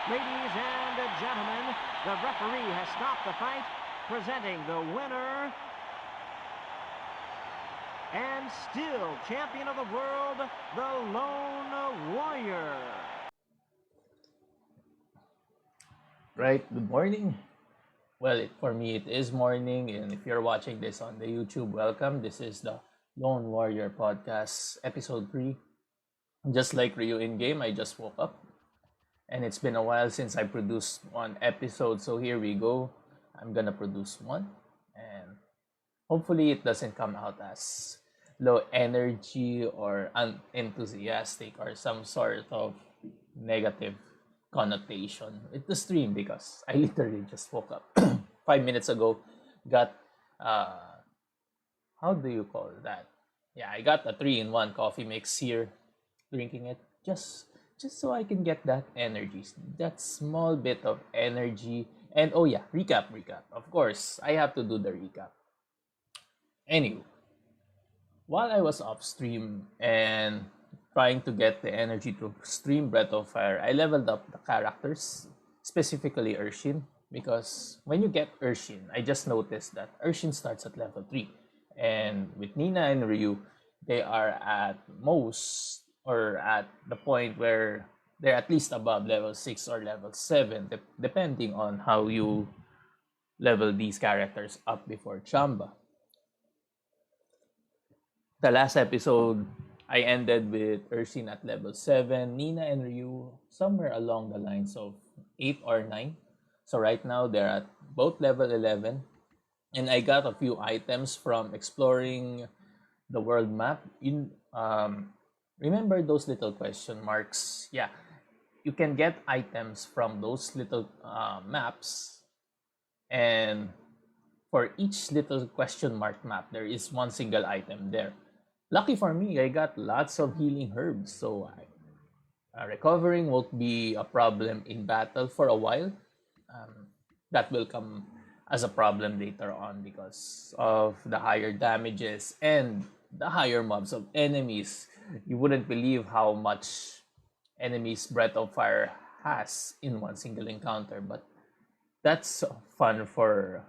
Ladies and gentlemen, the referee has stopped the fight, presenting the winner and still champion of the world, the Lone Warrior. Right, good morning. Well, for me, it is morning, and if you're watching this on the YouTube, welcome. This is the Lone Warrior Podcast, Episode 3. Just like Ryu in game, I just woke up, and it's been a while since I produced one episode, so here we go. I'm gonna produce one, and hopefully, it doesn't come out as low energy or unenthusiastic or some sort of negative connotation with the stream because I literally just woke up 5 minutes ago. Got how do you call that? Yeah, I got a 3-in-1 coffee mix here, drinking it just so I can get that energy, that small bit of energy. And oh yeah, recap. Of course, I have to do the recap. Anyway, while I was off stream and trying to get the energy to stream Breath of Fire, I leveled up the characters, specifically Urshin, because when you get Urshin, I just noticed that Urshin starts at level 3. And with Nina and Ryu, they are at most, or at the point where they're at least above level 6 or level 7, depending on how you level these characters up before Chamba. The last episode, I ended with Urshin at level 7, Nina and Ryu somewhere along the lines of 8 or 9. So right now, they're at both level 11. And I got a few items from exploring the world map. Remember those little question marks? Yeah, you can get items from those little maps. And for each little question mark map, there is one single item there. Lucky for me, I got lots of healing herbs, so recovering won't be a problem in battle for a while. That will come as a problem later on because of the higher damages and the higher mobs of enemies. You wouldn't believe how much enemies Breath of Fire has in one single encounter, but that's fun for...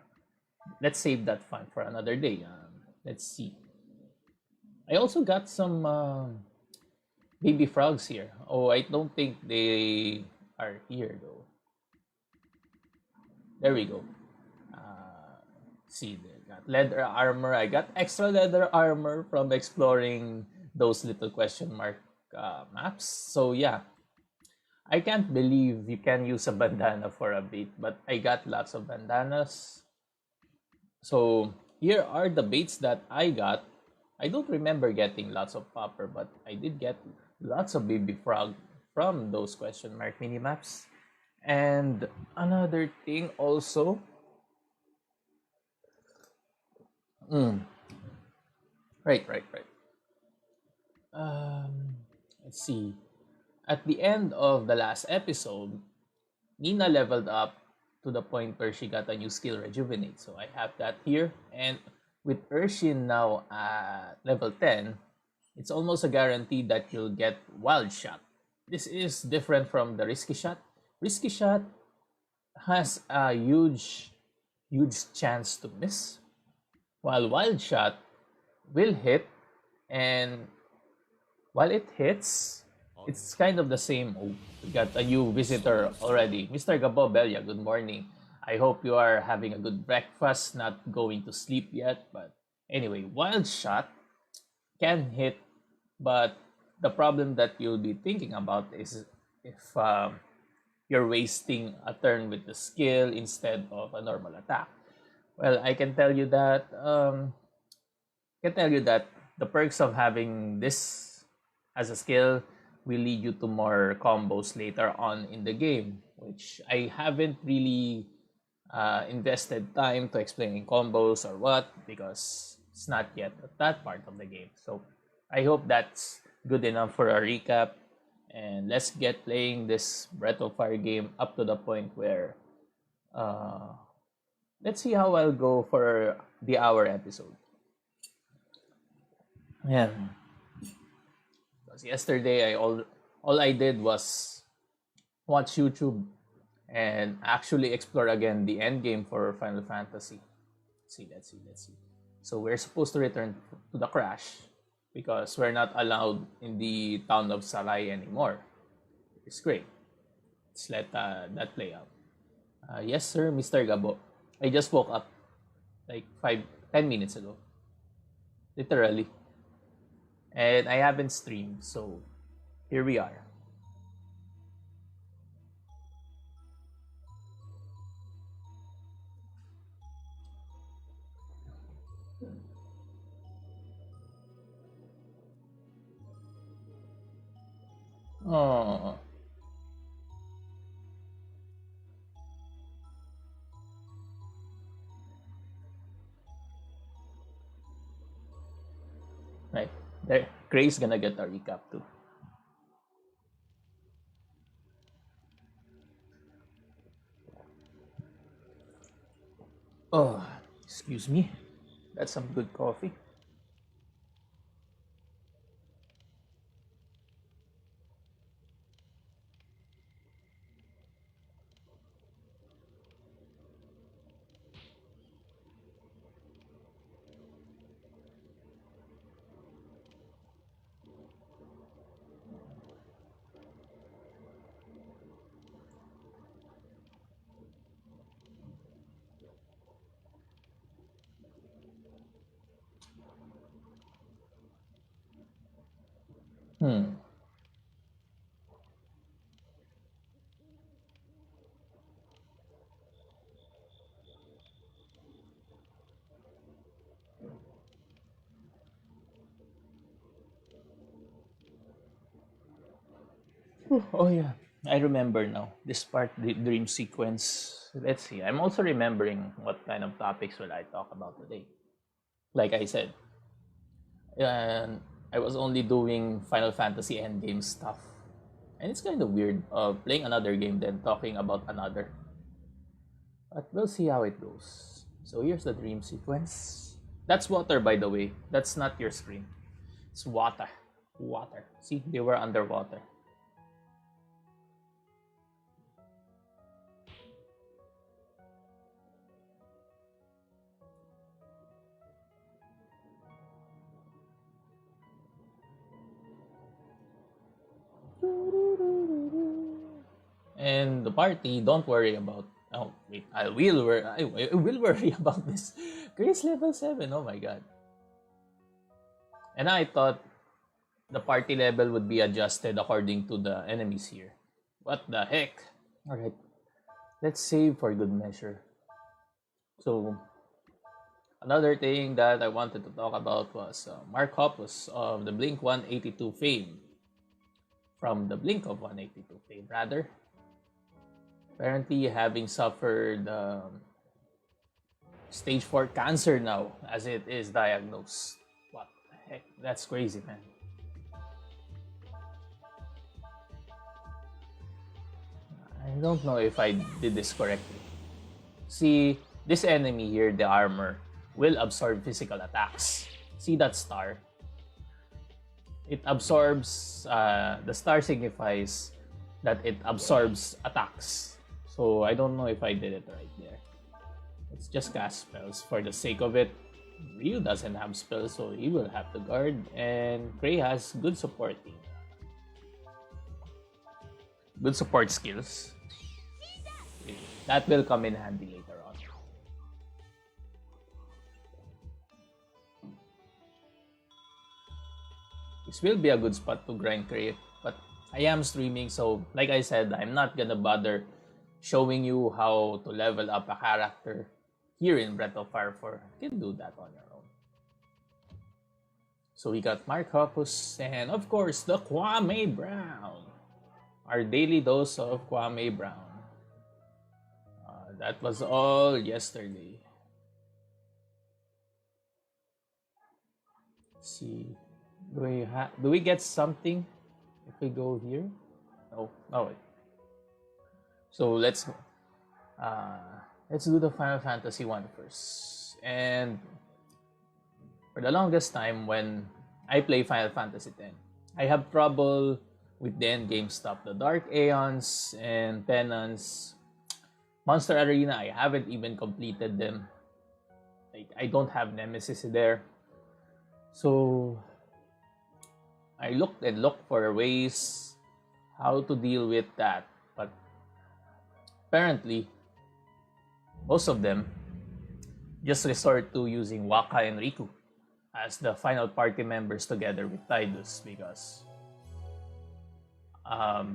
Let's save that fun for another day. Let's see. I also got some baby frogs here. Oh, I don't think they are here though. There we go. See, they got leather armor. I got extra leather armor from exploring those little question mark maps. So yeah, I can't believe you can use a bandana for a bait, but I got lots of bandanas. So here are the baits that I got. I don't remember getting lots of popper, but I did get lots of baby frog from those question mark minimaps. And another thing also, right. Let's see. At the end of the last episode, Nina leveled up to the point where she got a new skill, Rejuvenate. So I have that here. And with Urshin now at level 10, it's almost a guarantee that you'll get Wild Shot. This is different from the Risky Shot. Risky Shot has a huge chance to miss, while Wild Shot will hit, and while it hits, it's kind of the same. Oh, we got a new visitor already. Mr. Gabobelia, good morning. I hope you are having a good breakfast, not going to sleep yet. But anyway, Wild Shot can hit, but the problem that you'll be thinking about is if you're wasting a turn with the skill instead of a normal attack. Well, I can tell you that the perks of having this as a skill will lead you to more combos later on in the game, which I haven't really invested time to explaining combos or what because it's not yet at that part of the game. So I hope that's good enough for a recap, and let's get playing this Breath of Fire game up to the point where let's see how I'll go for the hour episode. Yeah. Because yesterday all I did was watch YouTube and actually explore again the end game for Final Fantasy. Let's see. So we're supposed to return to the crash because we're not allowed in the town of Sarai anymore. It's great. Let's let that play out. Yes, sir, Mr. Gabo. I just woke up like 10 minutes ago. Literally. And I haven't streamed, so here we are. Oh, right. There, Gray's gonna get a recap too. Oh, excuse me. That's some good coffee. Hmm. Oh yeah, I remember now. This part, the dream sequence. Let's see. I'm also remembering what kind of topics will I talk about today. Like I said, and I was only doing Final Fantasy Endgame stuff, and it's kind of weird playing another game then talking about another. But we'll see how it goes. So here's the dream sequence. That's water, by the way. That's not your screen. It's water. Water. See, they were underwater. And the party, don't worry about. Oh wait, I will worry about this. Grace level 7. Oh my god. And I thought the party level would be adjusted according to the enemies here. What the heck? All right, let's save for good measure. So another thing that I wanted to talk about was Mark Hoppus of the Blink 182 fame. From the Blink of 182 fame, rather. Apparently, having suffered stage 4 cancer now, as it is diagnosed. What the heck? That's crazy, man. I don't know if I did this correctly. See, this enemy here, the armor, will absorb physical attacks. See that star? It absorbs, the star signifies that it absorbs attacks. So I don't know if I did it right there. Let's just cast spells for the sake of it. Ryu doesn't have spells, so he will have to guard. And Gray has good supporting. Good support skills. That will come in handy later on. This will be a good spot to grind create, but I am streaming, so like I said, I'm not gonna bother showing you how to level up a character here in Breath of Fire 4. You can do that on your own. So we got Mark Hoppus and of course the Kwame Brown. Our daily dose of Kwame Brown. That was all yesterday. Let's see. Do we get something if we go here? No. Oh wait. So let's do the Final Fantasy one first. And for the longest time when I play Final Fantasy X, I have trouble with the end game stuff, the Dark Aeons and Penance. Monster Arena, I haven't even completed them. Like, I don't have Nemesis there. So, I looked and looked for ways how to deal with that. But apparently, most of them just resort to using Waka and Riku as the final party members together with Tidus, because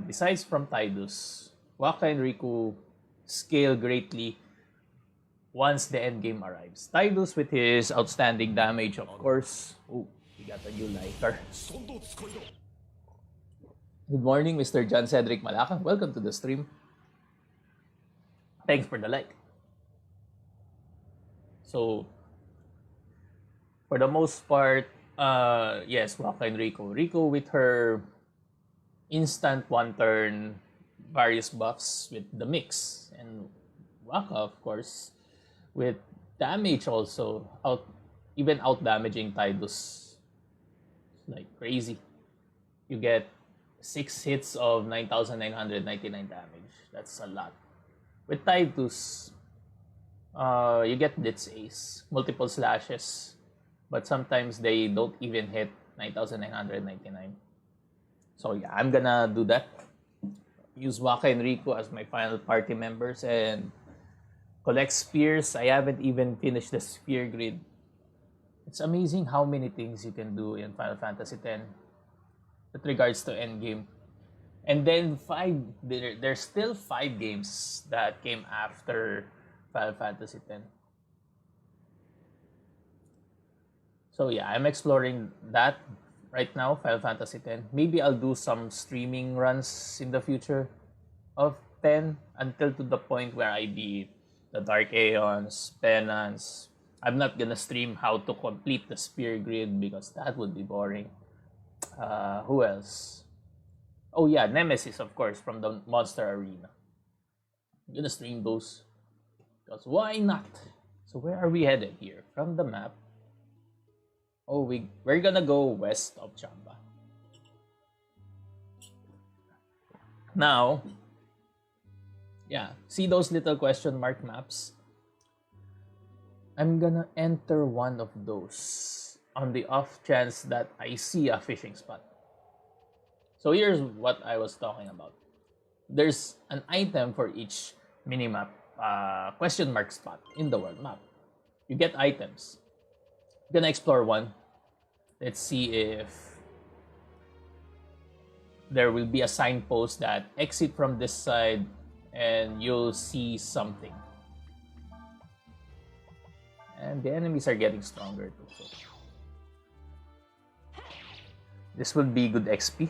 besides from Tidus, Waka and Riku scale greatly once the endgame arrives. Tidus with his outstanding damage, of course. Oh, we got a new liker. Good morning, Mr. John Cedric Malakang. Welcome to the stream. Thanks for the like. So, for the most part, yes, Waka and Riku. Riku with her instant one-turn various buffs with the mix, and Waka, of course, with damage also, even out damaging Tidus like crazy. You get 6 hits of 9,999 damage. That's a lot. With Tidus, you get Blitz Ace, multiple slashes, but sometimes they don't even hit 9,999. So yeah, I'm gonna do that. Use Waka and Riku as my final party members and collect spears. I haven't even finished the spear grid. It's amazing how many things you can do in Final Fantasy X with regards to endgame. And then there's still 5 games that came after Final Fantasy X. So yeah, I'm exploring that right now, Final Fantasy X. Maybe I'll do some streaming runs in the future of 10 until to the point where I beat the Dark Aeons, Penance. I'm not gonna stream how to complete the spear grid because that would be boring. Who else? Oh yeah, Nemesis, of course, from the Monster Arena. I'm gonna stream those. Because why not? So where are we headed here? From the map. Oh, we're gonna go west of Chamba. Now, yeah, see those little question mark maps? I'm gonna enter one of those on the off chance that I see a fishing spot. So here's what I was talking about. There's an item for each minimap question mark spot in the world map. You get items. I'm gonna explore one. Let's see if there will be a signpost that exit from this side and you'll see something. And the enemies are getting stronger too. So this will be good XP.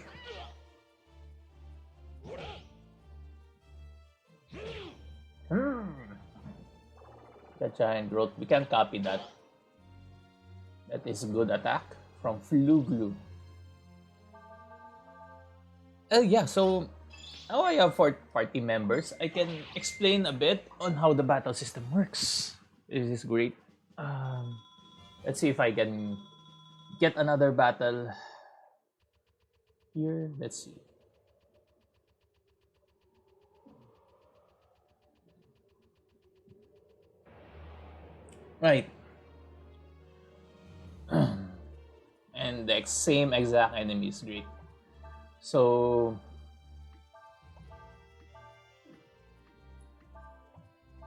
The giant growth. We can copy that. That is a good attack from Fluglu. Yeah, so now I have 4 party members. I can explain a bit on how the battle system works. This is great. Let's see if I can get another battle here. Let's see. Right. And the same exact enemy is great. So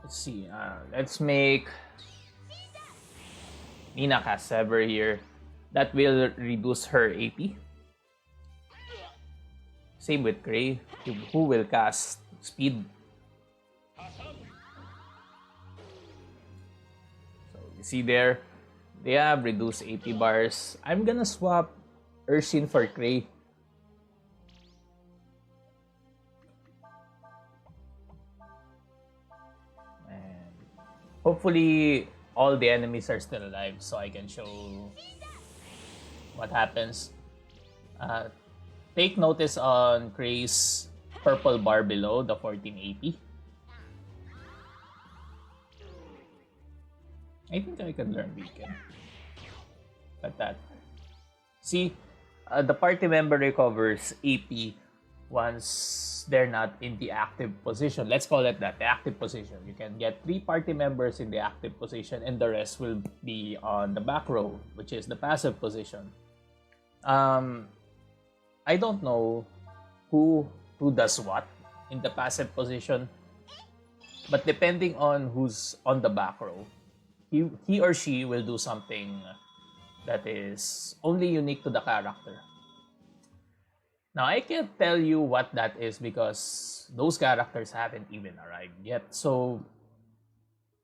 let's see. Let's make Nina cast Sever here. That will reduce her AP. Same with Gray, who will cast Speed. So you see there, they have reduced AP bars. I'm gonna swap Ursine for Gray. And hopefully all the enemies are still alive so I can show what happens. Take notice on Gray's purple bar below the 1480. I think I can learn Beacon. Like that. See, the party member recovers AP once they're not in the active position. Let's call it that, the active position. You can get 3 party members in the active position and the rest will be on the back row, which is the passive position. I don't know who does what in the passive position, but depending on who's on the back row, he or she will do something that is only unique to the character. Now, I can't tell you what that is because those characters haven't even arrived yet. So,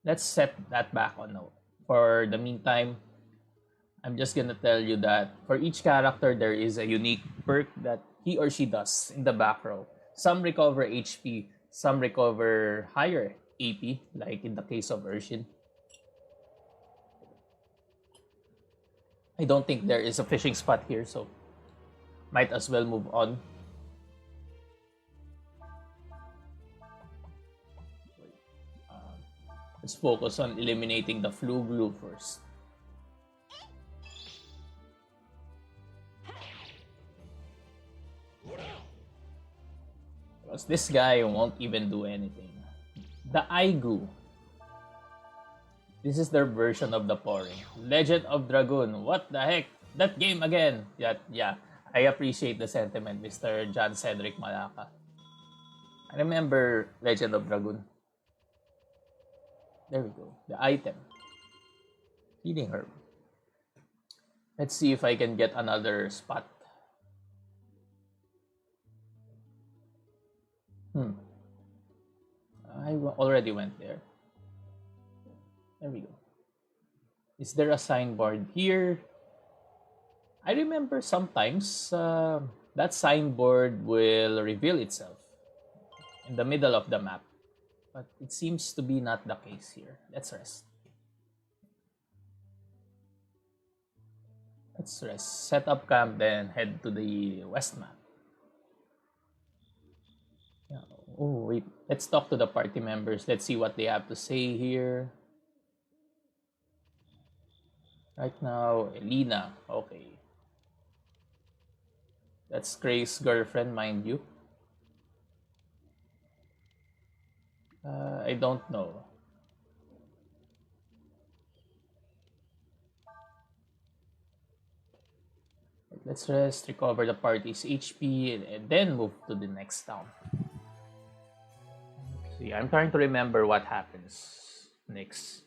let's set that back on note. For the meantime, I'm just gonna tell you that for each character, there is a unique perk that he or she does in the back row. Some recover HP, some recover higher AP, like in the case of Urshin. I don't think there is a fishing spot here, so might as well move on. Let's focus on eliminating the flu glue first. Because this guy won't even do anything. The Aigu. This is their version of the pouring. Legend of Dragoon. What the heck? That game again. Yeah. I appreciate the sentiment, Mr. John Cedric Malaka. I remember Legend of Dragoon. There we go. The item. Healing herb. Let's see if I can get another spot. I already went there. There we go. Is there a signboard here? I remember sometimes that signboard will reveal itself in the middle of the map. But it seems to be not the case here. Let's rest. Let's rest. Set up camp, then head to the west map. Oh, wait. Let's talk to the party members. Let's see what they have to say here. Right now, Elena. Okay. That's Grace's girlfriend, mind you. I don't know. Let's rest, recover the party's HP, and then move to the next town. See, I'm trying to remember what happens next.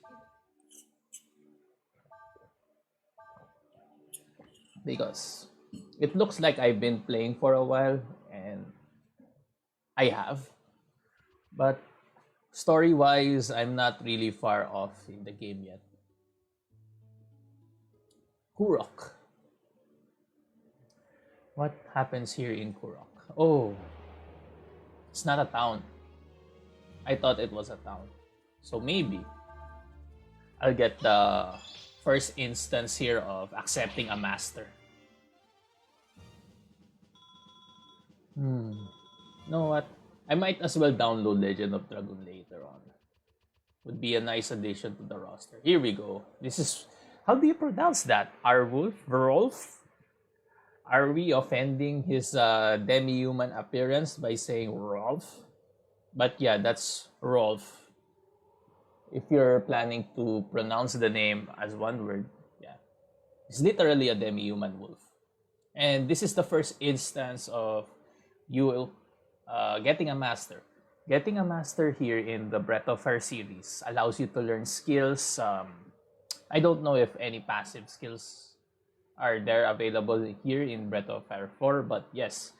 Because it looks like I've been playing for a while, and I have. But story-wise, I'm not really far off in the game yet. Kurok. What happens here in Kurok? Oh, it's not a town. I thought it was a town. So maybe I'll get the first instance here of accepting a master. You know what? I might as well download Legend of Dragoon later on. Would be a nice addition to the roster. Here we go. This is... How do you pronounce that? Rwolf? Are we offending his demi-human appearance by saying Rwolf? But yeah, that's Rwolf. If you're planning to pronounce the name as one word, yeah. It's literally a demi-human wolf. And this is the first instance of you getting a master. Getting a master here in the Breath of Fire series allows you to learn skills. I don't know if any passive skills are there available here in Breath of Fire 4, but yes,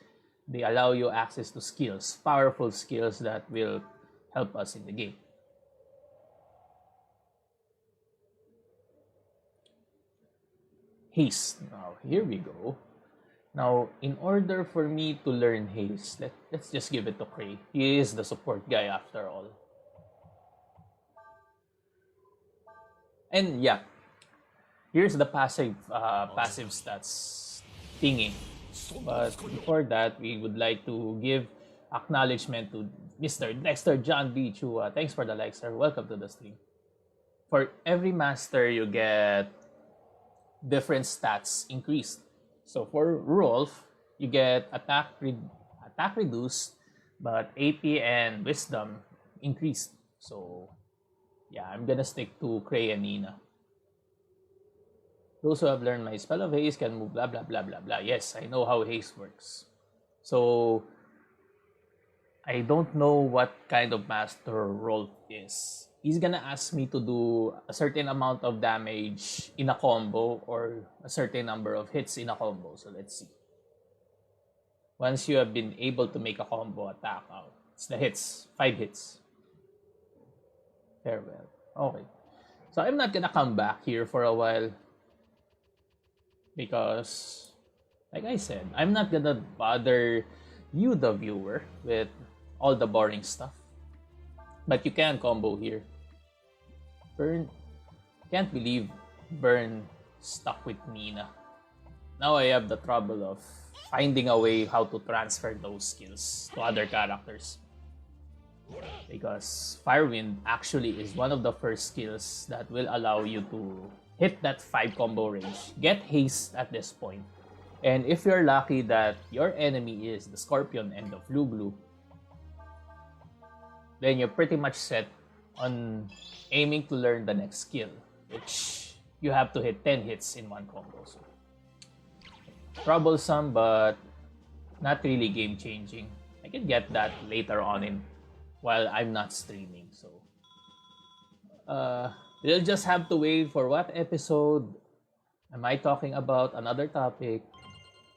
they allow you access to skills, powerful skills that will help us in the game. Haste. Now, here we go. Now, in order for me to learn Haste, let's just give it to Cray. He is the support guy after all. And yeah, here's the passive stats thingy. But before that, we would like to give acknowledgement to Mr. Dexter John Beach, who thanks for the like, sir. Welcome to the stream. For every master, you get different stats increased. So for Rwolf, you get attack attack reduced, but AP and wisdom increased. So yeah, I'm gonna stick to Cray and Nina. Those who have learned my spell of haste can move blah blah blah blah blah. Yes, I know how haste works. So I don't know what kind of master Rwolf is. He's gonna ask me to do a certain amount of damage in a combo or a certain number of hits in a combo. So let's see. Once you have been able to make a combo attack out, it's the hits, 5 hits. Farewell. Okay. So I'm not gonna come back here for a while because, like I said, I'm not gonna bother you, the viewer, with all the boring stuff. But you can combo here. Burn. Can't believe Burn stuck with Nina. Now I have the trouble of finding a way how to transfer those skills to other characters. Because Firewind actually is one of the first skills that will allow you to hit that 5 combo range, get haste at this point. And if you're lucky that your enemy is the Scorpion and the Fluglu, then you're pretty much set on aiming to learn the next skill, which you have to hit 10 hits in one combo. So, troublesome, but not really game-changing. I can get that later on while I'm not streaming. So, we'll just have to wait for what episode am I talking about, another topic,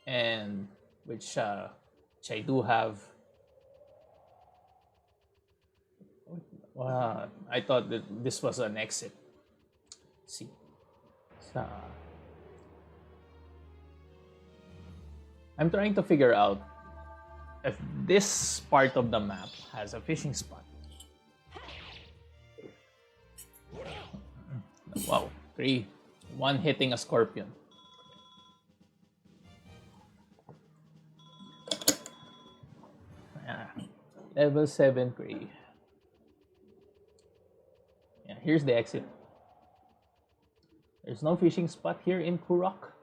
and which I do have. I thought that this was an exit. Let's see. So, I'm trying to figure out if this part of the map has a fishing spot. Wow, 3. 1 hitting a Scorpion. Level 7 Cray. Yeah, here's the exit. There's no fishing spot here in Kurok.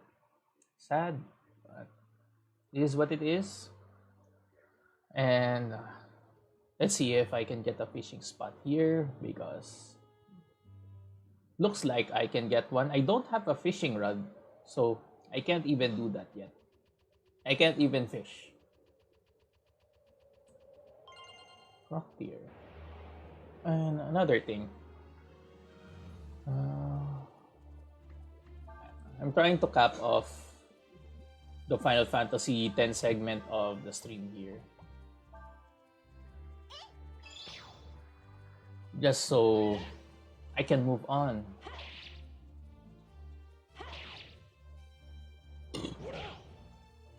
Sad, but it is what it is. And let's see if I can get a fishing spot here, because looks like I can get one. I don't have a fishing rod, so I can't even do that yet. I can't even fish. Rock tier. And another thing. I'm trying to cap off the Final Fantasy X segment of the stream here. Just so I can move on.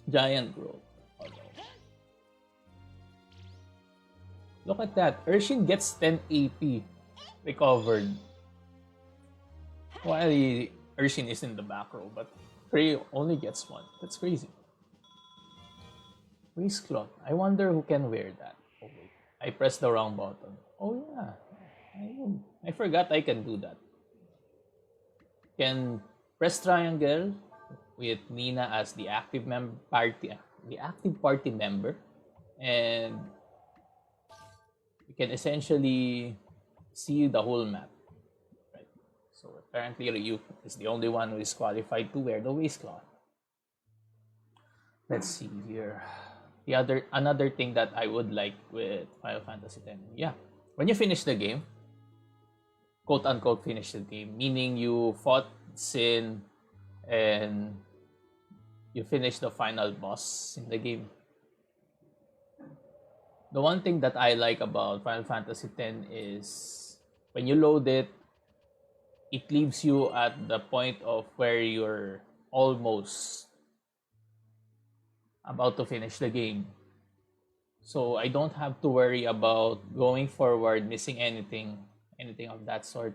Giant growth. Look at that. Urshin gets 10 AP recovered. While Urshin is in the back row, but Cray only gets 1. That's crazy. Waistcloth. I wonder who can wear that. Oh wait, I pressed the wrong button. Oh yeah, I forgot I can do that. Can press triangle with Nina as the active party member, and you can essentially see the whole map. Right. So apparently Ryu is the only one who is qualified to wear the waistcloth. Let's see here. Another thing that I would like with Final Fantasy X. Yeah, when you finish the game, quote unquote finish the game, meaning you fought Sin and you finish the final boss in the game. The one thing that I like about Final Fantasy X is when you load it, it leaves you at the point of where you're almost about to finish the game. So I don't have to worry about going forward, missing anything of that sort.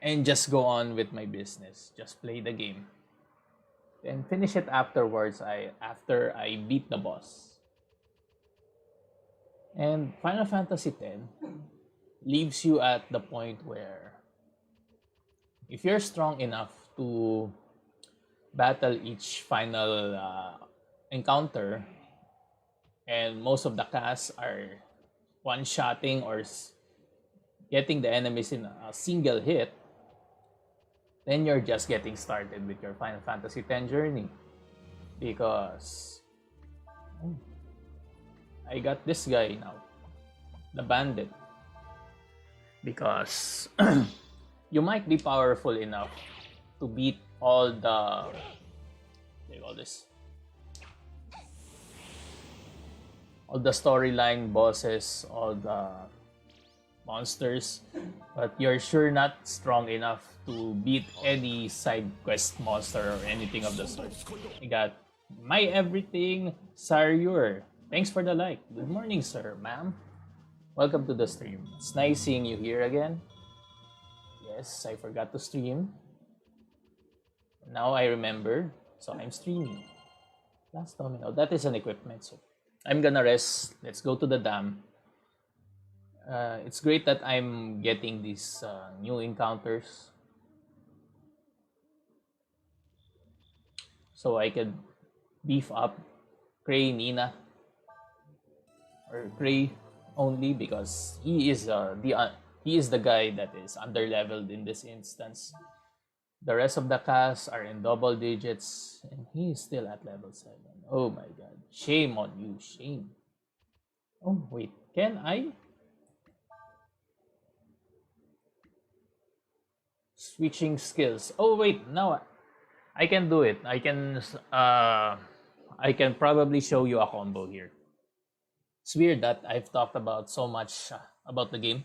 And just go on with my business. Just play the game. And finish it afterwards after I beat the boss. And Final Fantasy X leaves you at the point where if you're strong enough to battle each final encounter and most of the cast are one-shotting or getting the enemies in a single hit, then you're just getting started with your Final Fantasy X journey. Because I got this guy now, the bandit. Because you might be powerful enough to beat all the all the storyline bosses, all the monsters, but you're sure not strong enough to beat any side quest monster or anything of the sort. You got my everything, Saryur. Thanks for the like. Good morning, sir, ma'am. Welcome to the stream. It's nice seeing you here again. Yes, I forgot to stream. Now I remember, so I'm streaming. Last domino. That is an equipment, so I'm gonna rest. Let's go to the dam. It's great that I'm getting these new encounters, so I could beef up Cray Nina, or Cray only, because he is the guy that is underleveled in this instance. The rest of the cast are in double digits, and he is still at level 7. Oh my god. Shame on you, shame. Oh, wait. Can I? Switching skills. Oh, wait. Now, I can do it. I can probably show you a combo here. It's weird that I've talked about so much about the game,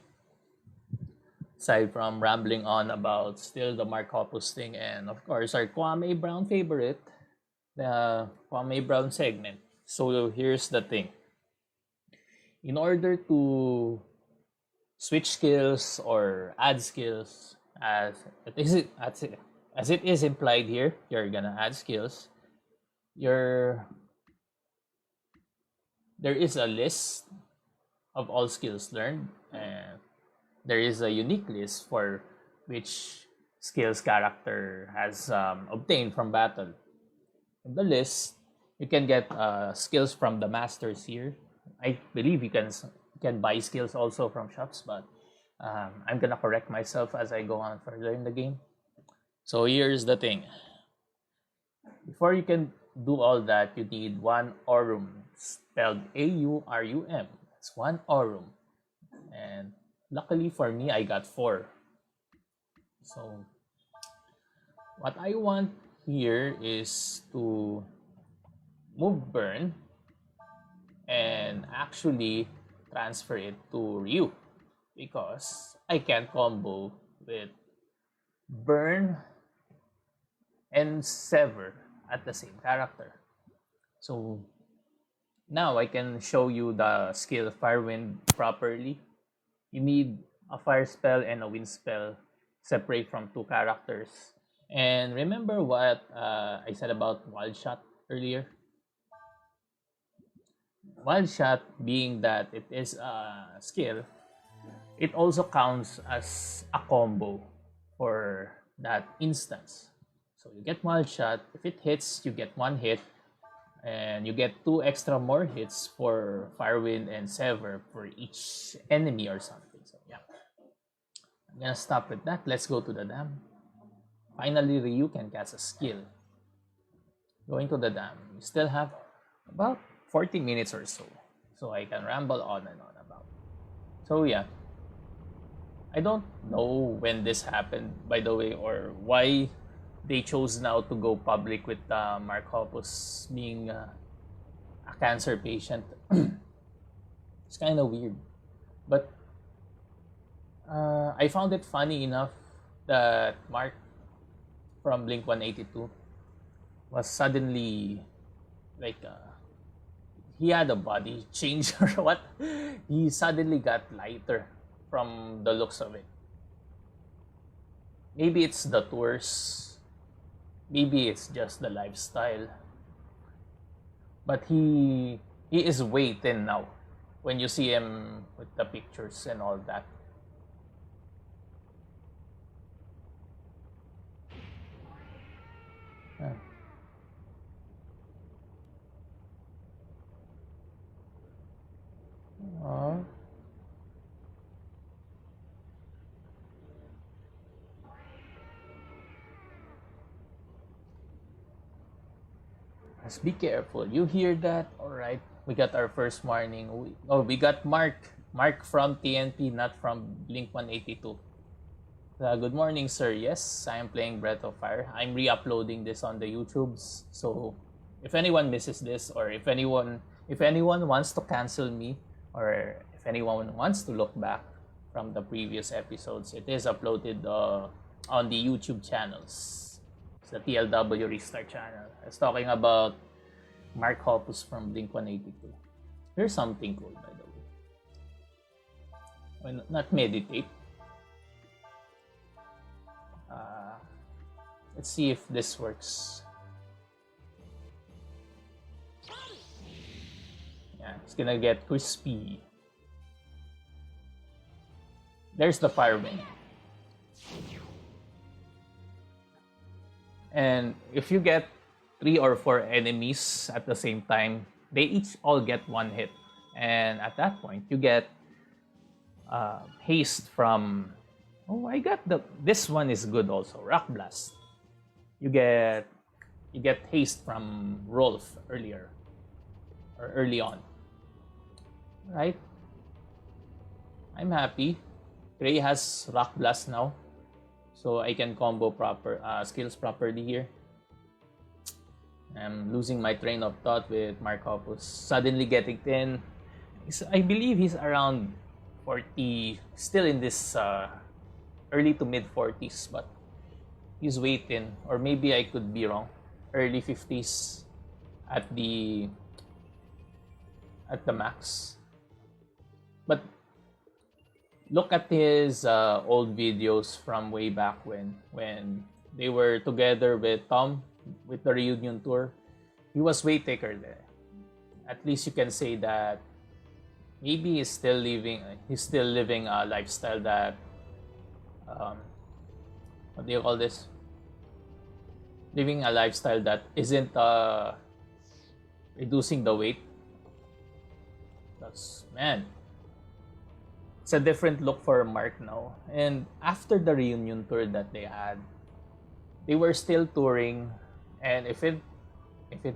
aside from rambling on about still the Mark Hoppus thing, and of course our Kwame Brown favorite, the Kwame Brown segment. So here's the thing. In order to switch skills or add skills, as it is implied here, you're gonna add skills. There is a list of all skills learned, and there is a unique list for which skills character has obtained from battle. In the list, you can get skills from the masters here. I believe you can buy skills also from shops, but I'm gonna correct myself as I go on further in the game. So here's the thing. Before you can do all that, you need one Aurum, spelled A-U-R-U-M. It's one Aurum. And luckily for me, I got 4. So what I want here is to move Burn and actually transfer it to Ryu, because I can combo with Burn and Sever at the same character. So now I can show you the skill Firewind properly. You need a fire spell and a wind spell separate from 2 characters. And remember what I said about Wild Shot earlier? Wild Shot, being that it is a skill, it also counts as a combo for that instance. So you get Wild Shot, if it hits, you get 1 hit, and you get 2 extra more hits for Firewind and Sever for each enemy or something. So yeah, I'm gonna stop with that. Let's go to the dam. Finally, Ryu can cast a skill. Going to the dam. We still have about 40 minutes or so, so I can ramble on and on about. So yeah, I don't know when this happened, by the way, or why they chose now to go public with Mark Hoppus being a cancer patient. It's kind of weird, but I found it funny enough that Mark from Blink 182 was suddenly like he had a body change or what. He suddenly got lighter from the looks of it. Maybe it's the tours, maybe it's just the lifestyle, but he is way thin now when you see him with the pictures and all that. Uh, Let's be careful. You hear that? Alright. We got our first warning. We got Mark. Mark from TNP, not from Blink 182. Good morning, sir. Yes, I am playing Breath of Fire. I'm re-uploading this on the YouTubes. So if anyone misses this, or if anyone wants to cancel me, or if anyone wants to look back from the previous episodes, it is uploaded on the YouTube channels. It's the TLW Restart channel. I was talking about Mark Hoppus from Blink 182. Here's something cool, by the way. Not meditate. Let's see if this works. Yeah, it's gonna get crispy. There's the firewind. And if you get 3 or 4 enemies at the same time, they each all get 1 hit. And at that point, you get haste from... Oh, I got this one is good also. Rock Blast. You get haste from Rwolf early on. Right? I'm happy. Gray has Rock Blast now, so I can combo skills properly here. I'm losing my train of thought with Mark Hoppus suddenly getting 10. I believe he's around 40, still in this early to mid 40s, but he's waiting, or maybe I could be wrong, early 50s at the max. But look at his old videos from way back when they were together with Tom with the reunion tour. He was way thicker there. At least you can say that maybe he's still living a lifestyle that what do you call this? Living a lifestyle that isn't reducing the weight. That's, man, it's a different look for Mark now. And after the reunion tour that they had, they were still touring. And if it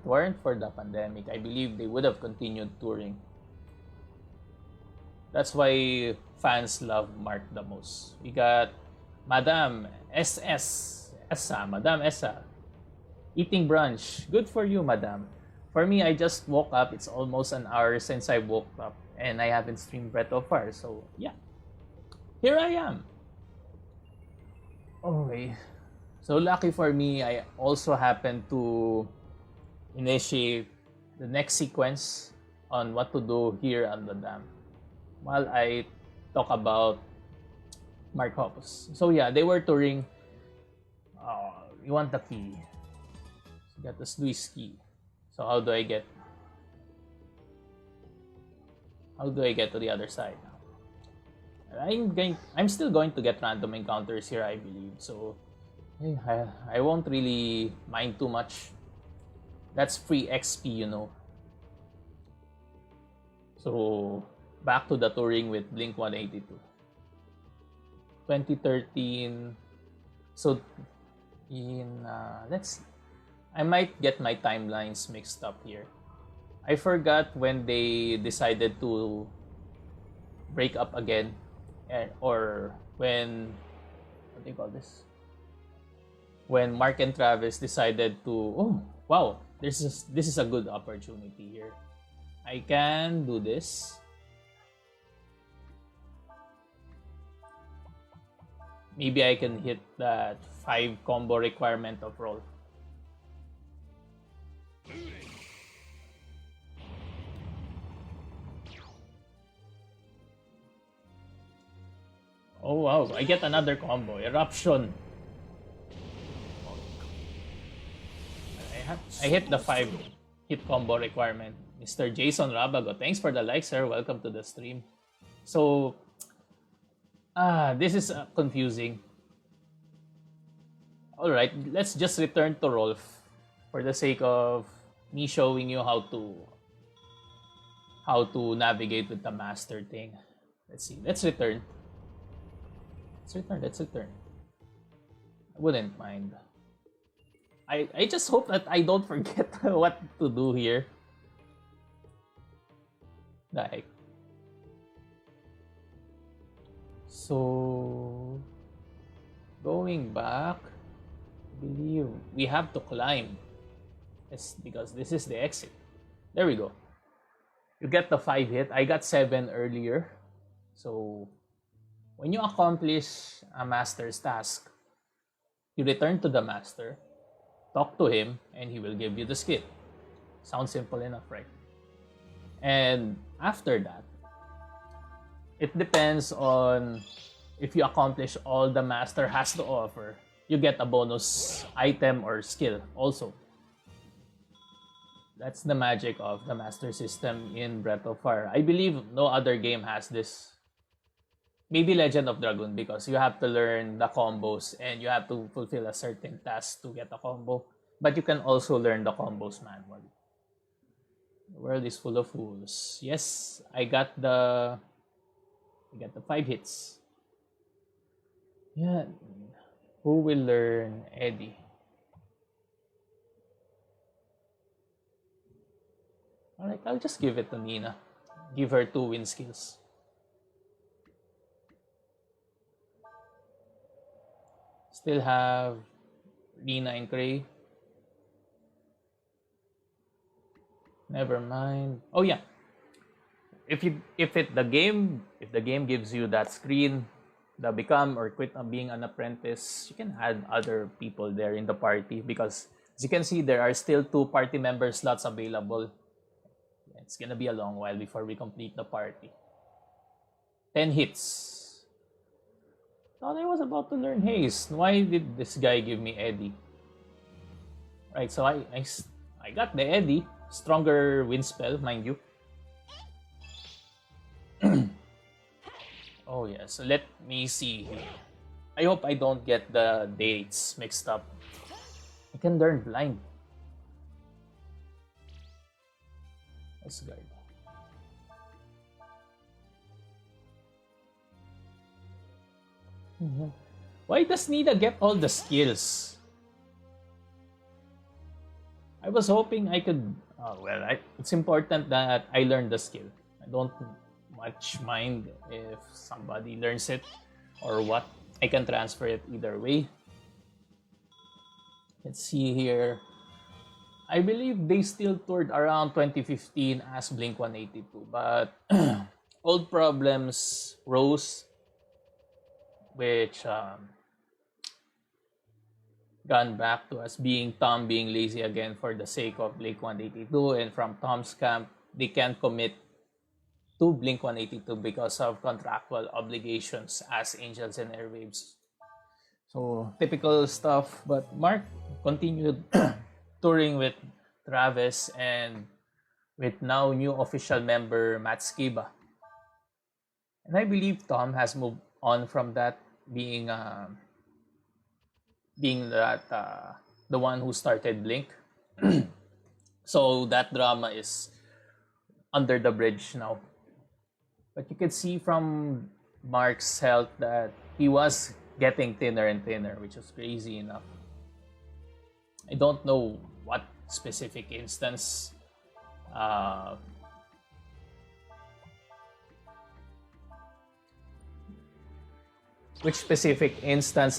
weren't for the pandemic, I believe they would have continued touring. That's why fans love Mark the most. We got Madame Madame Essa, eating brunch. Good for you, Madame. For me, I just woke up. It's almost an hour since I woke up, and I haven't streamed Breath of Fire. So yeah, here I am. Okay. So lucky for me, I also happened to initiate the next sequence on what to do here on the dam while I talk about Mark Hoppus. So yeah, they were touring. You want the key. So you got the Sluice key. So how do I get to the other side now? I'm still going to get random encounters here, I believe. So I won't really mind too much. That's free XP, you know. So back to the touring with Blink 182. 2013. So let's see. I might get my timelines mixed up here. I forgot when they decided to break up again, or when, what do you call this? When Mark and Travis decided to, oh wow, this is a good opportunity here. I can do this. Maybe I can hit that 5 combo requirement of Rwolf. Oh wow, I get another combo. Eruption. I hit the 5 hit combo requirement. Mr. Jason Rabago, thanks for the like, sir. Welcome to the stream. So, this is confusing. Alright, let's just return to Rwolf for the sake of me showing you how how to navigate with the master thing. Let's see. Let's return. Let's return. I wouldn't mind. I just hope that I don't forget what to do here. The heck. So, going back, I believe we have to climb. Yes, because this is the exit. There we go. You get the 5 hit. I got 7 earlier. So, when you accomplish a master's task, you return to the master, talk to him, and he will give you the skill. Sounds simple enough, right? And after that, it depends on if you accomplish all the master has to offer. You get a bonus item or skill also. That's the magic of the master system in Breath of Fire. I believe no other game has this. Maybe Legend of Dragoon, because you have to learn the combos and you have to fulfill a certain task to get a combo. But you can also learn the combos manually. The world is full of fools. Yes, I got the 5 hits. Yeah. Who will learn Eddy? Alright, I'll just give it to Nina. Give her 2 win skills. Still have Rina and Cray. Never mind. Oh yeah. If the game gives you that screen, the become or quit on being an apprentice, you can add other people there in the party, because as you can see, there are still 2 party member slots available. It's gonna be a long while before we complete the party. 10 hits. Thought I was about to learn haste. Why did this guy give me Eddy? Right, so I got the Eddy. Stronger wind spell, mind you. Oh yeah, so let me see here. I hope I don't get the dates mixed up. I can learn blind. Let's guard. Why does Nina get all the skills? I was hoping I could... it's important that I learn the skill. I don't much mind if somebody learns it or what. I can transfer it either way. Let's see here. I believe they still toured around 2015 as Blink-182, but old problems rose, which gone back to us Tom being lazy again for the sake of Blink-182, and from Tom's camp, they can't commit to Blink-182 because of contractual obligations as Angels and Airwaves. So, typical stuff, but Mark continued touring with Travis and with now new official member Matt Skiba. And I believe Tom has moved on from that, being that the one who started Blink. So that drama is under the bridge now. But you can see from Mark's health that he was getting thinner and thinner, which was crazy enough. I don't know what specific instance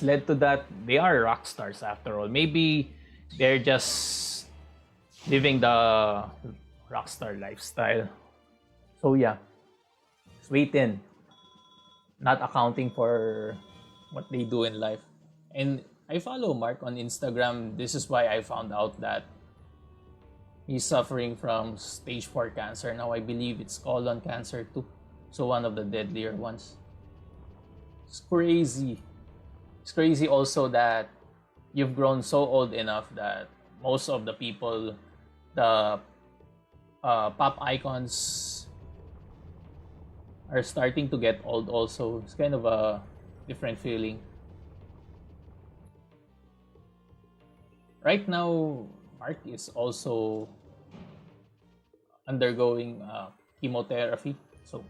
led to that. They are rock stars after all. Maybe they're just living the rock star lifestyle. So yeah, just wait in. Not accounting for what they do in life. And I follow Mark on Instagram. This is why I found out that he's suffering from stage 4 cancer. Now I believe it's colon cancer too. So one of the deadlier ones. It's crazy. It's crazy also that you've grown so old enough that most of the people, the pop icons, are starting to get old also. It's kind of a different feeling. Right now, Mark is also undergoing chemotherapy. So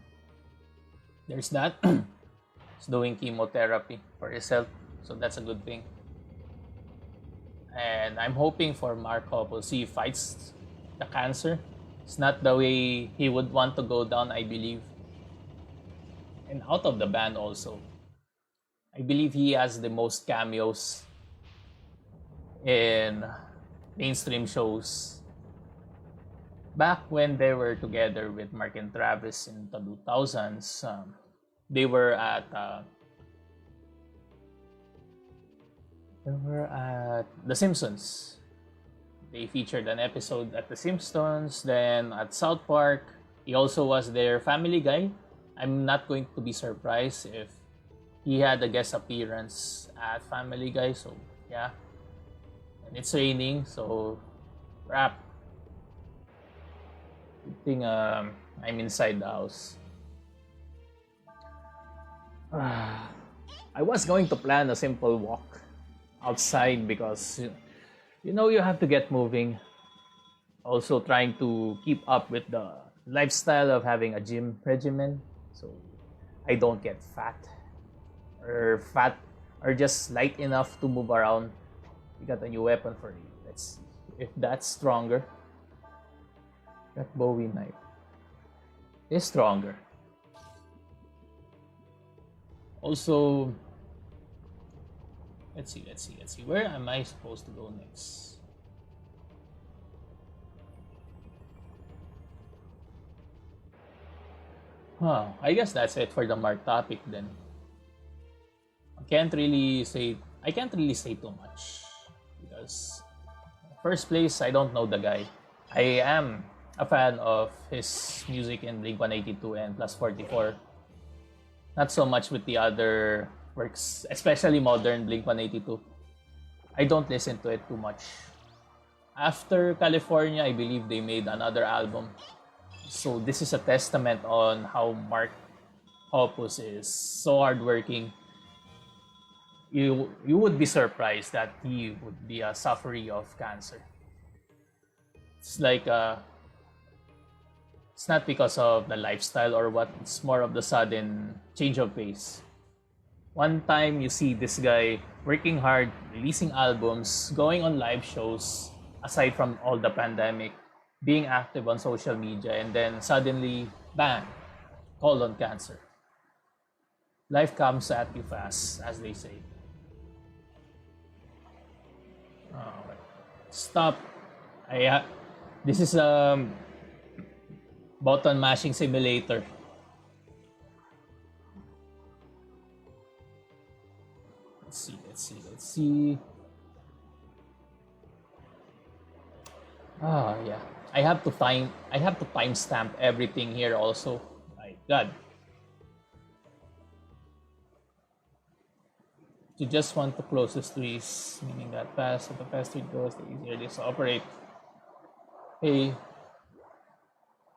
there's that. He's doing chemotherapy for his health, so that's a good thing. And I'm hoping for Mark Hoppus, he fights the cancer. It's not the way he would want to go down, I believe. And out of the band also, I believe he has the most cameos in mainstream shows. Back when they were together with Mark and Travis in the 2000s, they were at The Simpsons. They featured an episode at The Simpsons, then at South Park. He also was their Family Guy. I'm not going to be surprised if he had a guest appearance at Family Guy. So yeah, and it's raining, so crap. Good thing I'm inside the house. I was going to plan a simple walk outside because you know you have to get moving. Also trying to keep up with the lifestyle of having a gym regimen, so I don't get fat or just light enough to move around. We got a new weapon for you. Let's see if that's stronger. That Bowie knife is stronger. Also, let's see. Where am I supposed to go next? I guess that's it for the Mark topic then. I can't really say too much because first place, I don't know the guy. I am a fan of his music in Blink-182 and Plus 44. Not so much with the other works, especially modern Blink-182. I don't listen to it too much. After California, I believe they made another album. So this is a testament on how Mark Hoppus is so hardworking. You would be surprised that he would be a sufferer of cancer. It's like it's not because of the lifestyle or what. It's more of the sudden change of pace. One time you see this guy working hard, releasing albums, going on live shows, aside from all the pandemic, being active on social media, and then suddenly, bang, colon cancer. Life comes at you fast, as they say. Stop. This is button mashing simulator. Let's see. Yeah. I have to timestamp everything here also. My God. You just want to close the Sluice, meaning that faster the faster it goes, the easier it is to operate. Hey.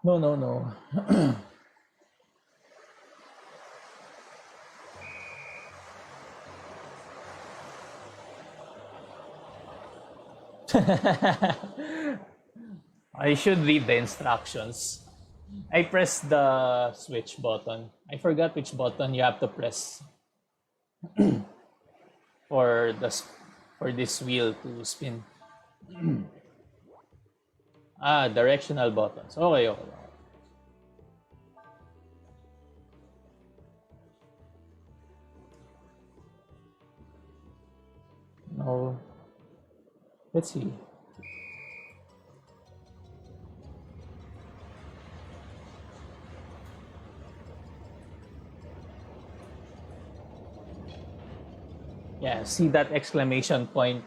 No. I should read the instructions. I pressed the switch button. I forgot which button you have to press for this wheel to spin. Directional buttons. Okay. No. Let's see. Yeah, see that exclamation point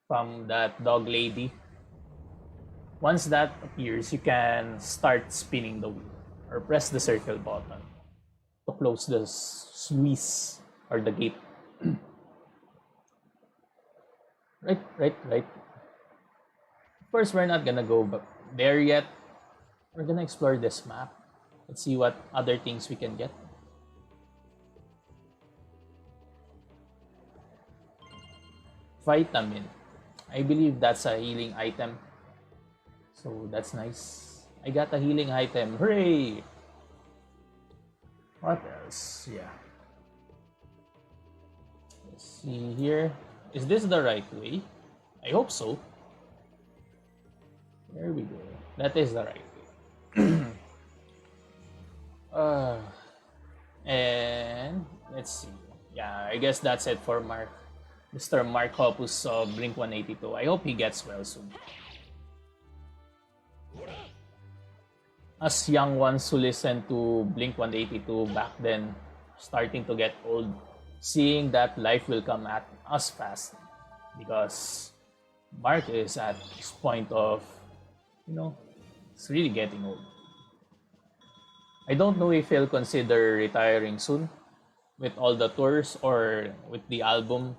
from that dog lady? Once that appears, you can start spinning the wheel or press the circle button to close the sluice or the gate. Right. Of course, we're not gonna go there yet. We're gonna explore this map. Let's see what other things we can get. Vitamin. I believe that's a healing item. So that's nice. I got a healing item. Hooray! What else? Yeah. Let's see here. Is this the right way? I hope so. There we go. That is the right way. And let's see. Yeah, I guess that's it for Mr. Mark Hoppus of Blink 182. I hope he gets well soon. Us young ones who listened to Blink 182 back then, starting to get old, seeing that life will come at us fast. Because Mark is at this point of, it's really getting old. I don't know if he'll consider retiring soon with all the tours or with the album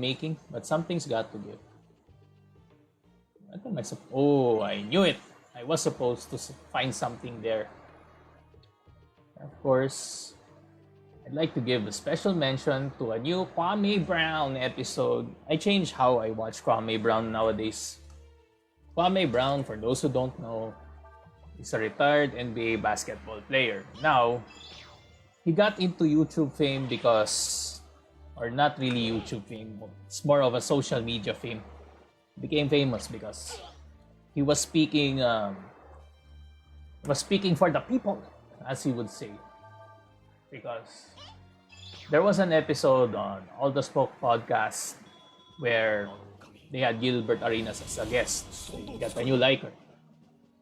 making, but something's got to give. What am I Oh, I knew it! I was supposed to find something there. Of course, I'd like to give a special mention to a new Kwame Brown episode. I changed how I watch Kwame Brown nowadays. Kwame Brown, for those who don't know, is a retired NBA basketball player. Now, he got into YouTube fame because, or not really YouTube fame, it's more of a social media fame. Became famous because he was speaking for the people, as he would say. Because there was an episode on All the Smoke podcast where they had Gilbert Arenas as a guest. So he got a new liker.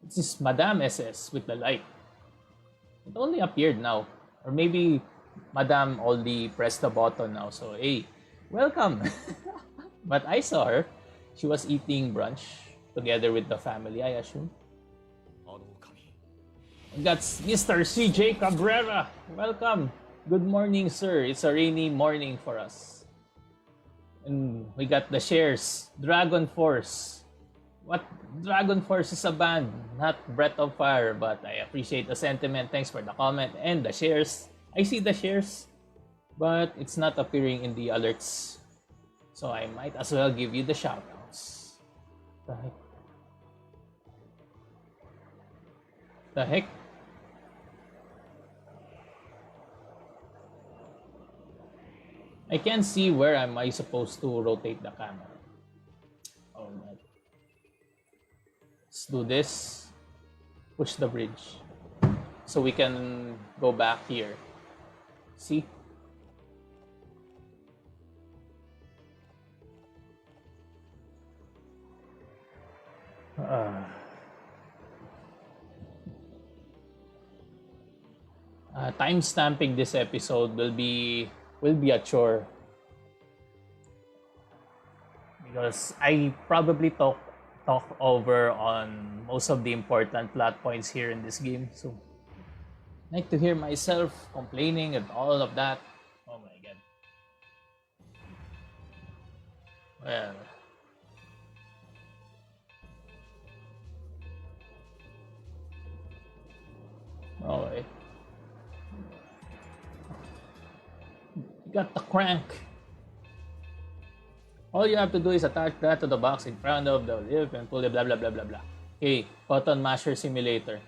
It's this Madame SS with the like. It only appeared now. Or maybe Madame only pressed the button now. So, hey, welcome. But I saw her. She was eating brunch together with the family, I assume. And that's Mr. CJ Cabrera. Welcome. Good morning, sir. It's a rainy morning for us. And we got the shares. Dragon Force. What? Dragon Force is a band, not Breath of Fire, but I appreciate the sentiment. Thanks for the comment and the shares. I see the shares, but it's not appearing in the alerts. So I might as well give you the shoutouts. The heck? The heck? I can't see where am I supposed to rotate the camera. Oh my. Let's do this. Push the bridge. So we can go back here. See? Time stamping this episode will be a chore because I probably talk over on most of the important plot points here in this game. So I like to hear myself complaining and all of that. Oh my god. Well. Okay. Got the crank. All you have to do is attach that to the box in front of the lift and pull it, blah blah blah blah blah. Okay, button masher simulator.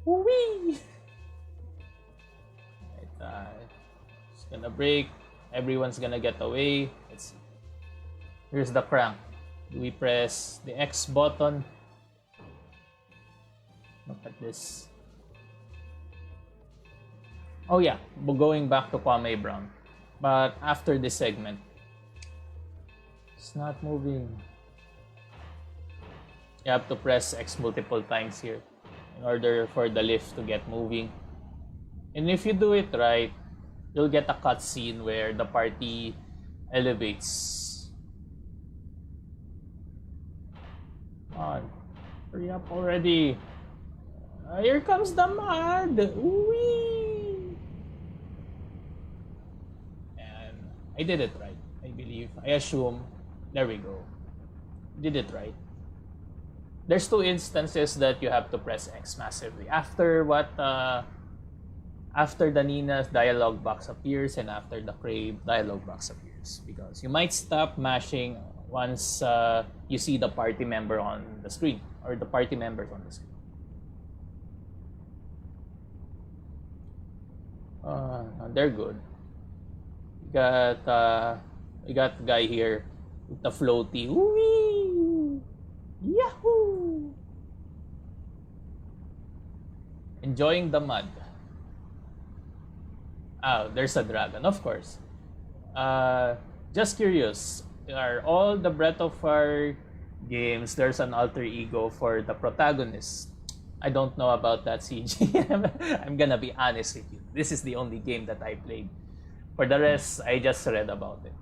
Whee! Right, it's gonna break. Everyone's gonna get away. Let's see. Here's the crank. Do we press the X button? Look at this. Oh yeah, going back to Kwame Brown. But after this segment, it's not moving. You have to press X multiple times here in order for the lift to get moving. And if you do it right, you'll get a cutscene where the party elevates. Come on, hurry up already. Here comes the mud. Whee! I did it right, I believe. I assume. There we go. Did it right. There's two instances that you have to press X massively. After the Nina's dialogue box appears and after the Crave dialogue box appears. Because you might stop mashing once you see the party member on the screen or the party members on the screen. They're good. We got the guy here with the floaty. Whee! Yahoo! Enjoying the mud. Oh, there's a dragon, of course. Just curious, are all the Breath of Fire games there's an alter ego for the protagonist? I don't know about that, CG. I'm gonna be honest with you. This is the only game that I played. For the rest, I just read about it.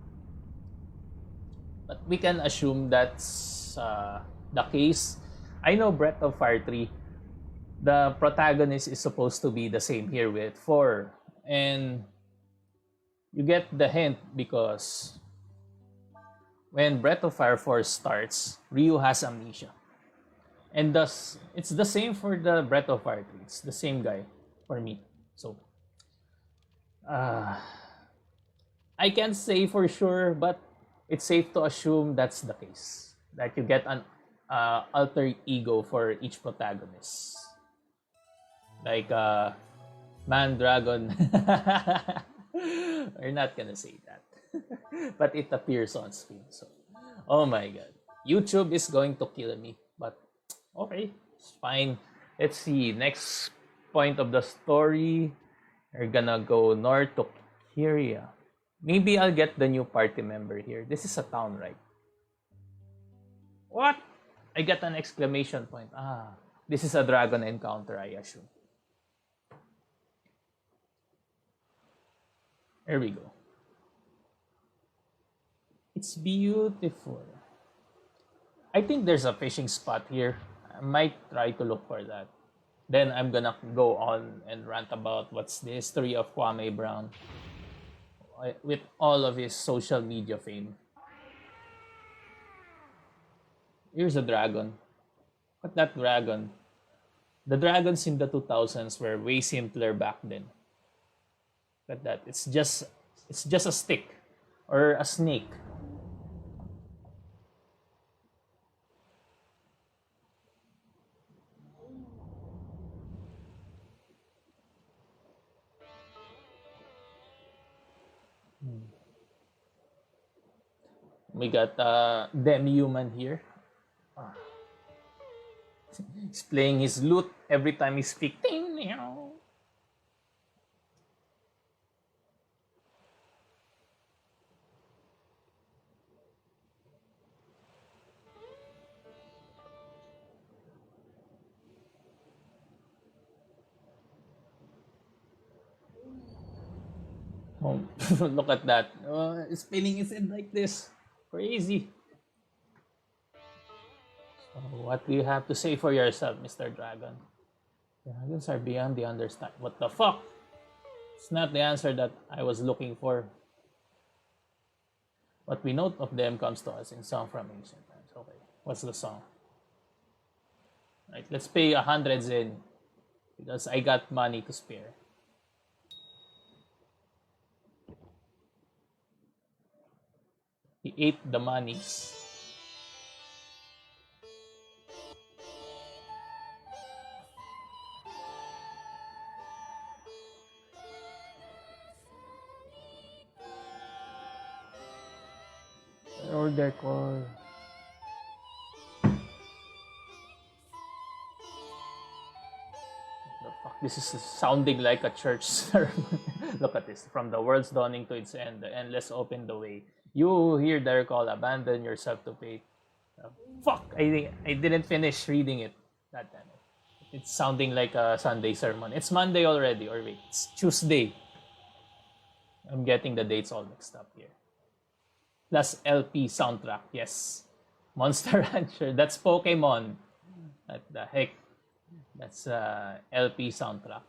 But we can assume that's the case. I know Breath of Fire 3, the protagonist is supposed to be the same here with 4. And you get the hint because when Breath of Fire 4 starts, Ryu has amnesia. And thus, it's the same for the Breath of Fire 3. It's the same guy for me. So, I can't say for sure, but it's safe to assume that's the case. That you get an alter ego for each protagonist. Like Man Dragon. We're not gonna say that. But it appears on screen. So, oh my god. YouTube is going to kill me. But okay, it's fine. Let's see. Next point of the story. We're gonna go north to Kyria. Maybe I'll get the new party member here. This is a town, right? What? I got an exclamation point. This is a dragon encounter, I assume. There we go. It's beautiful. I think there's a fishing spot here. I might try to look for that. Then I'm gonna go on and rant about what's the history of Kwame Brown with all of his social media fame. Here's a dragon. But that dragon, the dragons in the 2000s were way simpler back then. Look at that. It's just a stick or a snake. We got demi-human here. He's playing his lute every time he speaks. Oh, look at that. Spinning his head like this. Crazy. So what do you have to say for yourself, Mr. Dragon? Dragons are beyond the understand. What the fuck? It's not the answer that I was looking for. What we note of them comes to us in song from ancient times. Okay, what's the song? Right, let's pay 100 Zen because I got money to spare. He ate the monies. Order call. The fuck? This is sounding like a church sermon. Look at this. From the world's dawning to its end, the endless open the way. You hear their call, abandon yourself to fate. Fuck! I didn't finish reading it. God damn it. It's sounding like a Sunday sermon. It's Monday already, or wait, it's Tuesday. I'm getting the dates all mixed up here. Plus LP soundtrack, yes. Monster Rancher, that's Pokemon. What the heck? That's LP soundtrack.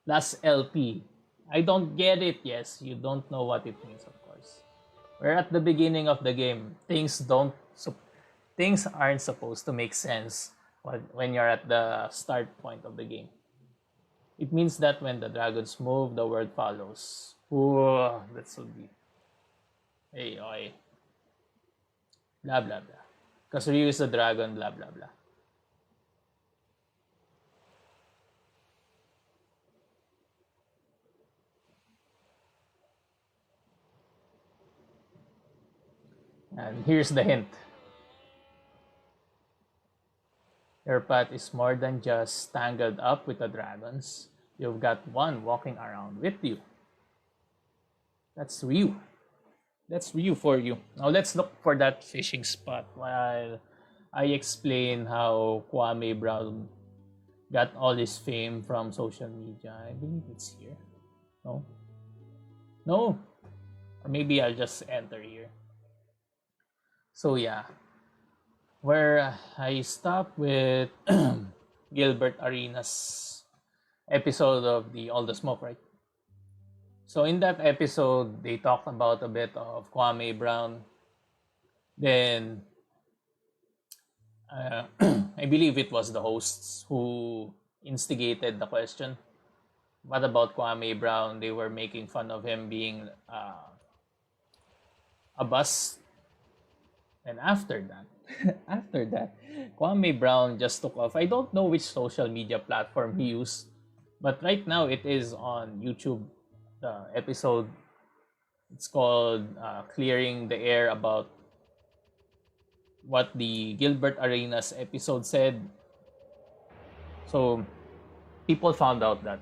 Plus LP. I don't get it, yes. You don't know what it means, of course. We're at the beginning of the game. Things aren't supposed to make sense when you're at the start point of the game. It means that when the dragons move, the world follows. Ooh, that should be. Hey, oi. blah blah blah. Because Ryu is the dragon, blah blah blah. And here's the hint. Your path is more than just tangled up with the dragons. You've got one walking around with you. That's Ryu. That's Ryu for you. Now let's look for that fishing spot while I explain how Kwame Brown got all his fame from social media. I believe it's here. No? No? Or maybe I'll just enter here. So yeah, where I stopped with Gilbert Arenas episode of the All the Smoke, right? So in that episode, they talked about a bit of Kwame Brown. Then I believe it was the hosts who instigated the question. What about Kwame Brown? They were making fun of him being a bust. And after that, Kwame Brown just took off. I don't know which social media platform he used, but right now it is on YouTube. The episode, it's called Clearing the Air, about what the Gilbert Arenas episode said. So people found out that,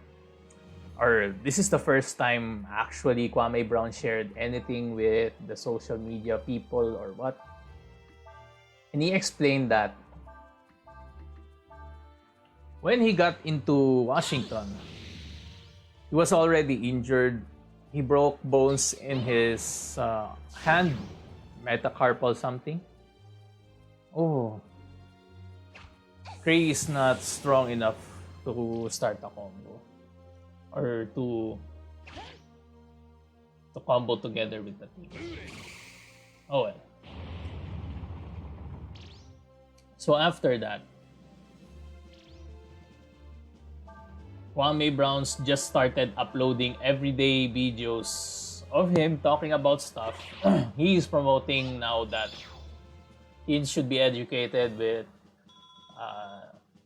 or this is the first time actually Kwame Brown shared anything with the social media people or what. And he explained that when he got into Washington, he was already injured. He broke bones in his hand, metacarpal something. Oh, Cray is not strong enough to start a combo or to combo together with the team. Oh well. So after that, Kwame Brown's just started uploading everyday videos of him talking about stuff. He's promoting now that kids should be educated with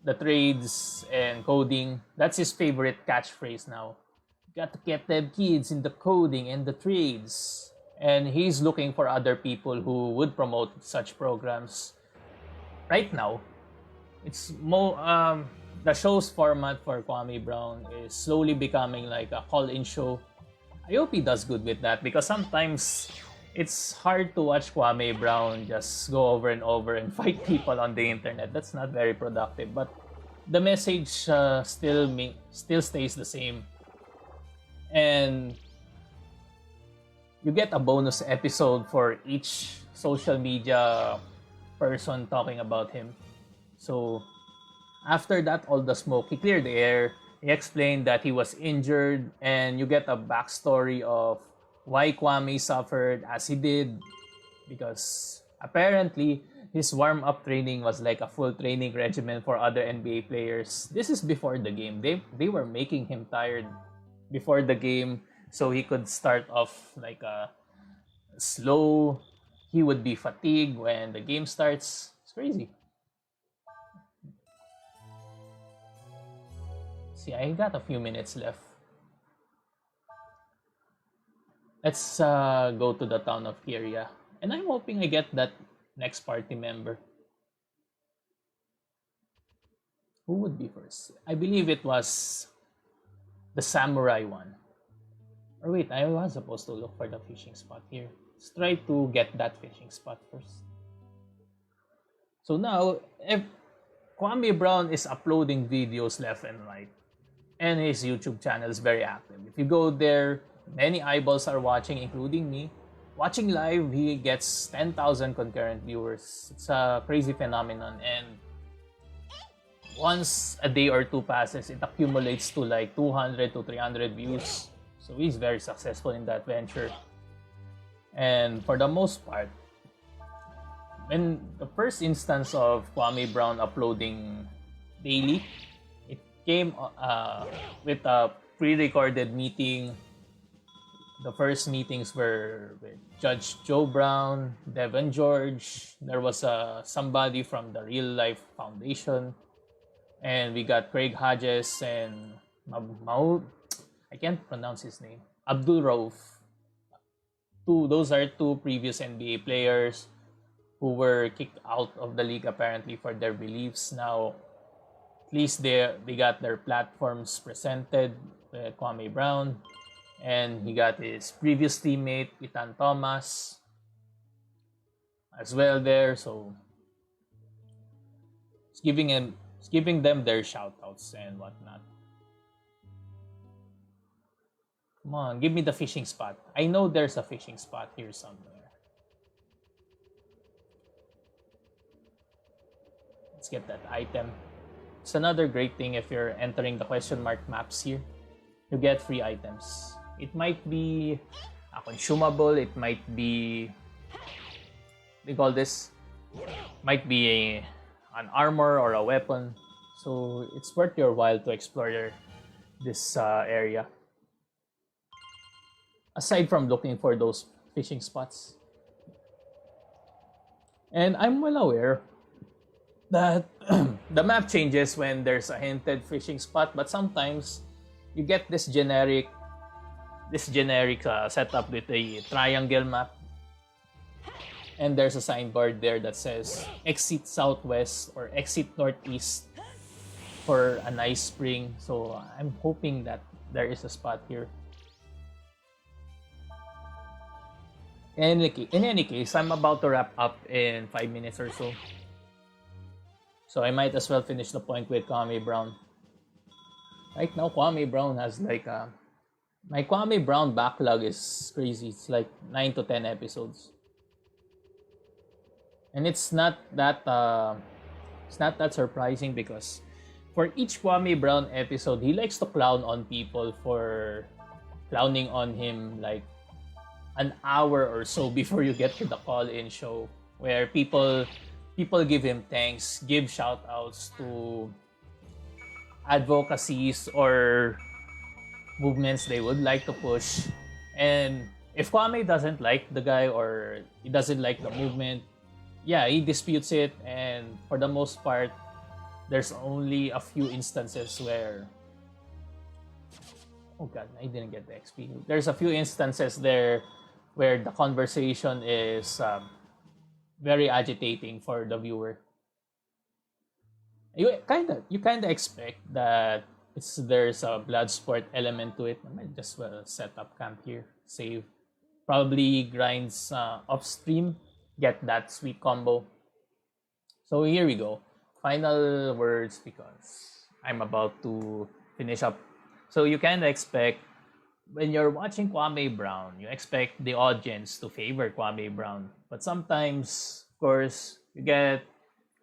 the trades and coding. That's his favorite catchphrase now. Got to get them kids in the coding and the trades. And he's looking for other people who would promote such programs. Right now, it's more the show's format for Kwame Brown is slowly becoming like a call-in show. I hope he does good with that, because sometimes it's hard to watch Kwame Brown just go over and over and fight people on the internet. That's not very productive. But the message still stays the same, and you get a bonus episode for each social media person talking about him. So after that, All the Smoke, he cleared the air. He explained that he was injured, and you get a backstory of why Kwame suffered as he did, because apparently his warm-up training was like a full training regimen for other NBA players. This is before the game. They were making him tired before the game so he could start off like a slow. He would be fatigued when the game starts. It's crazy. See, I got a few minutes left. Let's go to the town of Kiria. And I'm hoping I get that next party member. Who would be first? I believe it was the samurai one. Or wait, I was supposed to look for the fishing spot here. Let's try to get that fishing spot first. So now, if Kwame Brown is uploading videos left and right, and his YouTube channel is very active. If you go there, many eyeballs are watching, including me. Watching live, he gets 10,000 concurrent viewers. It's a crazy phenomenon, and once a day or two passes, it accumulates to like 200 to 300 views. So he's very successful in that venture. And for the most part, when the first instance of Kwame Brown uploading daily, it came with a pre-recorded meeting The first meetings were with Judge Joe Brown, Devon George. There was somebody from the Real Life Foundation, and we got Craig Hodges and I can't pronounce his name. Abdul Rauf. Those are two previous NBA players who were kicked out of the league apparently for their beliefs. Now, at least they got their platforms presented. Kwame Brown, and he got his previous teammate Ethan Thomas as well there. So it's giving them their shoutouts and whatnot. Come on, give me the fishing spot. I know there's a fishing spot here somewhere. Let's get that item. It's another great thing if you're entering the question mark maps here. You get free items. It might be a consumable, it might be, they call this, might be an armor or a weapon. So it's worth your while to explore this area. Aside from looking for those fishing spots. And I'm well aware that the map changes when there's a hinted fishing spot, but sometimes you get this generic setup with a triangle map, and there's a signboard there that says exit southwest or exit northeast for a nice spring. So I'm hoping that there is a spot here. In any case, I'm about to wrap up in 5 minutes or so. So I might as well finish the point with Kwame Brown. Right now, Kwame Brown has like my Kwame Brown backlog is crazy. It's like 9 to 10 episodes, and it's not that surprising because for each Kwame Brown episode, he likes to clown on people for clowning on him like an hour or so before you get to the call-in show, where people give him thanks, give shout-outs to advocacies or movements they would like to push. And if Kwame doesn't like the guy or he doesn't like the movement, yeah, he disputes it. And for the most part, there's only a few instances where, oh god, I didn't get the XP. There's a few instances there where the conversation is very agitating for the viewer. You kind of expect that there's a blood sport element to it. I might just well set up camp here, save, probably grinds Offstream, get that sweet combo. So here we go. Final words because I'm about to finish up. So you kind of expect, when you're watching Kwame Brown, you expect the audience to favor Kwame Brown. But sometimes, of course, you get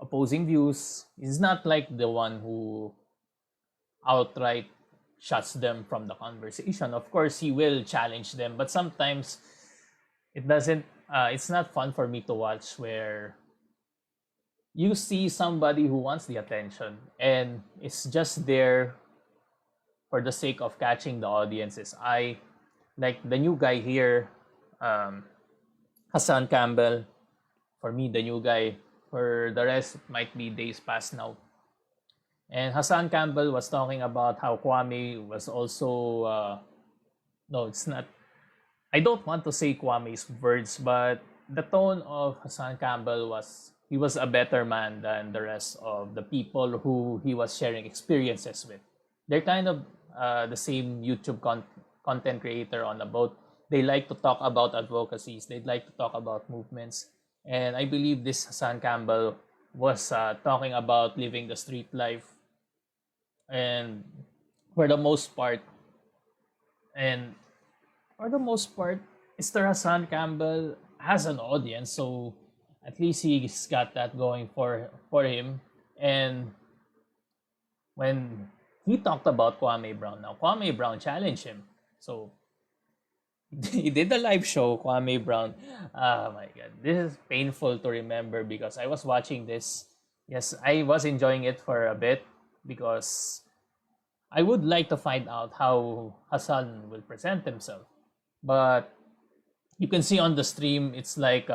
opposing views. He's not like the one who outright shuts them from the conversation. Of course, he will challenge them, but sometimes it doesn't. It's not fun for me to watch where you see somebody who wants the attention and it's just there for the sake of catching the audience's eye. Like the new guy here, Hassan Campbell. For me, the new guy. For the rest, it might be days past now. And Hassan Campbell was talking about how Kwame was also... no, it's not... I don't want to say Kwame's words, but the tone of Hassan Campbell was... He was a better man than the rest of the people who he was sharing experiences with. They're kind of the same YouTube content creator on the boat. They like to talk about advocacies. They like to talk about movements. And I believe this Hassan Campbell was talking about living the street life. And for the most part, Mr. Hassan Campbell has an audience. So at least he's got that going for him. And when he talked about Kwame Brown, now Kwame Brown challenged him. So he did the live show, Kwame Brown. Oh my god, this is painful to remember because I was watching this. Yes, I was enjoying it for a bit because I would like to find out how Hassan will present himself. But you can see on the stream, it's like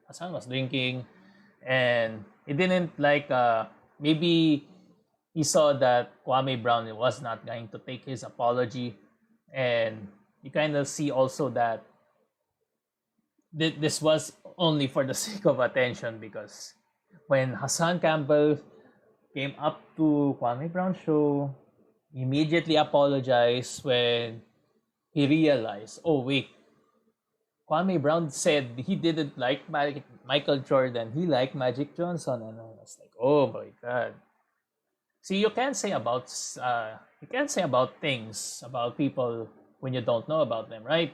Hassan was drinking, and he didn't like. Maybe he saw that Kwame Brown was not going to take his apology, and you kind of see also that this was only for the sake of attention, because when Hassan Campbell came up to Kwame Brown's show, he immediately apologized when he realized, oh wait, Kwame Brown said he didn't like Michael Jordan, he liked Magic Johnson, and I was like, oh my god. See, you can't say about things about people when you don't know about them, right?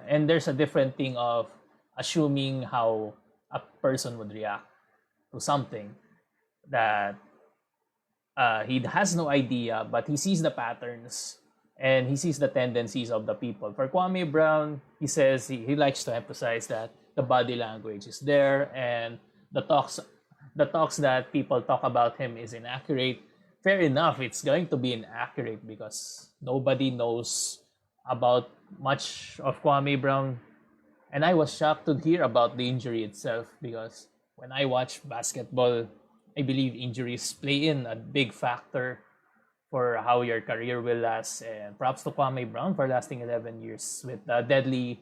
And there's a different thing of assuming how a person would react to something that he has no idea, but he sees the patterns and he sees the tendencies of the people. For Kwame Brown, he says he likes to emphasize that the body language is there, and the talks that people talk about him is inaccurate. Fair enough, it's going to be inaccurate because nobody knows about much of Kwame Brown. And I was shocked to hear about the injury itself, because when I watch basketball, I believe injuries play in a big factor for how your career will last. And props to Kwame Brown for lasting 11 years with a deadly,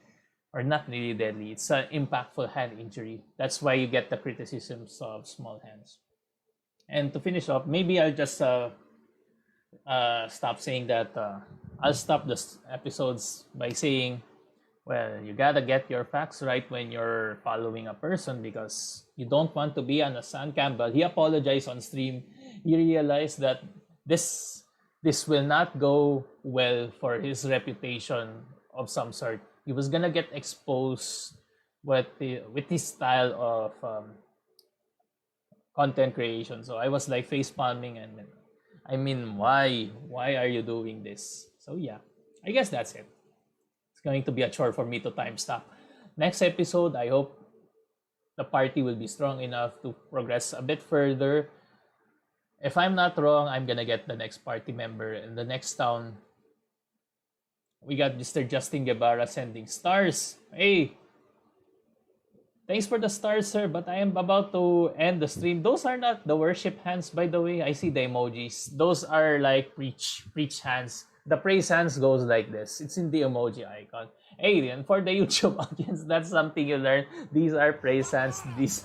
or not really deadly, it's an impactful hand injury. That's why you get the criticisms of small hands. And to finish off, maybe I'll just stop saying that. I'll stop the episodes by saying, well, you gotta get your facts right when you're following a person, because you don't want to be on a Sam Campbell. He apologized on stream. He realized that this will not go well for his reputation of some sort. He was gonna get exposed with his style of content creation. So I was like face palming, and I mean, why are you doing this? So yeah, I guess that's it. It's going to be a chore for me to time stop. Next episode, I hope the party will be strong enough to progress a bit further. If I'm not wrong, I'm gonna get the next party member in the next town. We got Mr. Justin Guevara sending stars. Hey, thanks for the stars, sir, but I am about to end the stream. Those are not the worship hands, by the way. I see the emojis. Those are like preach hands. The praise hands goes like this. It's in the emoji icon. Hey, and for the YouTube audience, that's something you learn. These are praise hands. These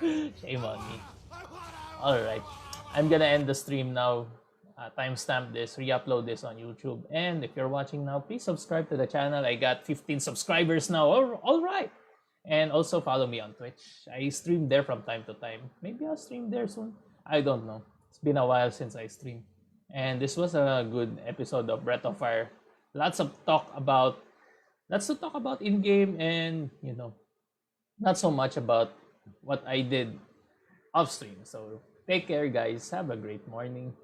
shame on me. Alright. I'm gonna end the stream now. Timestamp this, re-upload this on YouTube. And if you're watching now, please subscribe to the channel. I got 15 subscribers now. Alright. And also follow me on Twitch. I stream there from time to time. Maybe I'll stream there soon. I don't know. It's been a while since I streamed. And this was a good episode of Breath of Fire. Lots to talk about in-game, and not so much about what I did off stream. So take care, guys. Have a great morning.